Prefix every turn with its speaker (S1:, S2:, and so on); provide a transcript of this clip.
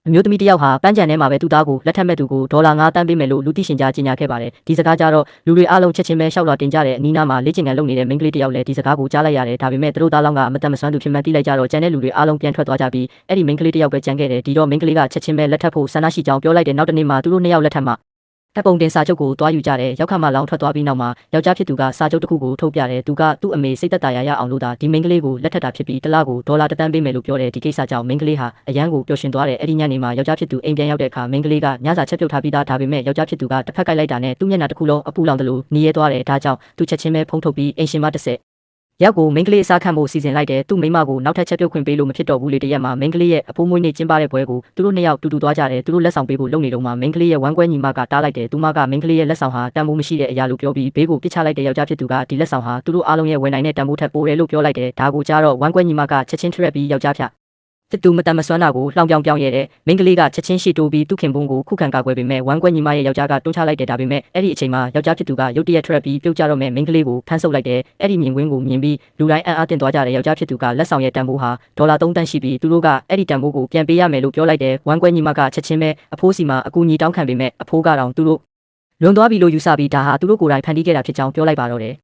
S1: အမျိုးသမီးတယောက်ဟာပန်းချံထဲမှာပဲသူ့သားကိုလက်ထပ်မဲ့သူကိုဒေါ်လာ9 သန်းပေးမယ်လို့လူသိရှင်ကြားကြေညာခဲ့ပါတယ်ဒီစကားကြတော့လူတွေအားလုံးချက်ချင်းပဲရှောက်လွှာတင်ကြတဲ့အနီးနားမှာလေ့ကျင့်ခန်းလုပ်နေတဲ့မိန်းကလေးတယောက်လည်းဒီစကားကိုကြားလိုက်ရတယ်ဒါပေမဲ့သူတို့သားလောင်းကအမတန်မစွမ်းသူဖြစ်မှန်းသိလိုက်ကြတော့ကျန်တဲ့လူတွေအားလုံးပြန်ထွက်သွားကြပြီးအဲ့ဒီမိန်းကလေးတယောက်ပဲကြံခဲ့တယ်ဒီတော့မိန်းကလေးကချက်ချင်းပဲလက်ထပ်ဖို့ဆန္ဒရှိကြောင်းပြောလိုက်တဲ့နောက်တစ်နေ့မှာသူတို့နှစ်ယောက်လက်ထပ်မှာတပ်ပုံတင်စာချုပ်ကိုတွားယူကြတယ်ရောက်ခါမှလောင်းထွက်သွားပြီးနောက်မှာယောက်ျားဖြစ်သူကစာချုပ်တစ်ခုကိုထုတ်ပြတယ်သူကသူ့အမေစိတ်သက်သာရအောင်လို့သာဒီမိန်းကလေးကိုလက်ထပ်တာဖြစ်ပြီးတစ်လကိုဒေါ်လာ1 သန်းပေးမယ်လို့ပြောတယ်ဒီကိစ္စကြောင့်မိန်းကလေးဟာအရန်ကိုပျော်ရွှင်သွားတယ်အဲ့ဒီညနေမှာယောက်ျားဖြစ်သူအိမ်ပြန်ရောက်တဲ့အခါမိန်းကလေးကညစာချက်ပြုတ်ထားပြီးသားဒါပေမဲ့ယောက်ျားဖြစ်သူကတစ်ဖက်ကိုက်လိုက်တာနဲ့သူ့မျက်နှာတစ်ခုလုံးအပူလောင်တယ်လို့နေရဲသွားတယ်ဒါကြောင့်သူချက်ချင်းပဲဖုံးထုတ်ပြီးအိမ်ရှင်မတစ်ဆက်ရောက်ကိုမိန်းကလေးအစားခံဖို့စီစဉ်လိုက်တယ်သူ့မိန်းမကိုနောက်ထပ်ချက်ပြုတ်ခွင့်ပေးလို့မဖြစ်တော့ဘူးလေတရက်မှာမိန်းကလေးရဲ့အဖိုးမွေးနေ့ကျင်းပတဲ့ပွဲကိုသူတို့နှစ်ယောက်တူတူသွားကြတယ်သူတို့လက်ဆောင်ပေးဖို့လုပ်နေတော့မှမိန်းကလေးရဲ့ဝမ်းကွဲညီမကတားလိုက်တယ်သူမကမိန်းကလေးရဲ့လက်ဆောင်ဟာတန်ဖိုးမရှိတဲ့အရာလို့ပြောပြီးဘေးကိုပစ်ချလိုက်တဲ့ယောက်ျားဖြစ်သူကဒီလက်ဆောင်ဟာသူတို့အားလုံးရဲ့ဝယ်နိုင်တဲ့တန်ဖိုးထက်ပိုတယ်လို့ပြောလိုက်တယ်ဒါကိုကြားတော့ဝမ်းကွဲညီမကချက်ချင်းထရက်ပြီးယောက်ျားဖြတ်သူမတန်မစွမ်းတာကိုလှောင်ပြောင်ပြောင်းရဲတဲ့မိန်းကလေးကချက်ချင်းရှေ့တိုးပြီးသူ့ခင်ပွန်းကိုခုခံကာကွယ်ပေမဲ့ဝမ်းကွဲညီမရဲ့ယောက်ျားကတွန်းချလိုက်တယ်ဒါပေမဲ့အဲ့ဒီအချိန်မှာယောက်ျားဖြစ်သူကရုတ်တရက်ထရက်ပြီးပြုတ်ကျတော့မဲ့မိန်းကလေးကိုဖမ်းဆုပ်လိုက်တယ်အဲ့ဒီမြင်ကွင်းကိုမြင်ပြီးလူတိုင်းအံ့အားသင့်သွားကြတယ်ယောက်ျားဖြစ်သူကလက်ဆောင်ရဲ့တန်ဖိုးဟာဒေါ်လာ3 သန်းရှိပြီးသူတို့ကအဲ့ဒီတန်ဖိုးကိုပြန်ပေးရမယ်လို့ပြောလိုက်တယ်ဝမ်းကွဲညီမကချက်ချင်းပဲအဖိုးစီမှာအကူအညီတောင်းခံပေမဲ့အဖိုးကတော့သူတို့လွန်သွားပြီလို့ယူဆပြီးဒါဟာသူတို့ကိုယ်တိုင်ဖန်တီးခဲ့တာဖြစ်ကြောင်းပြောလိုက်ပါတော့တယ်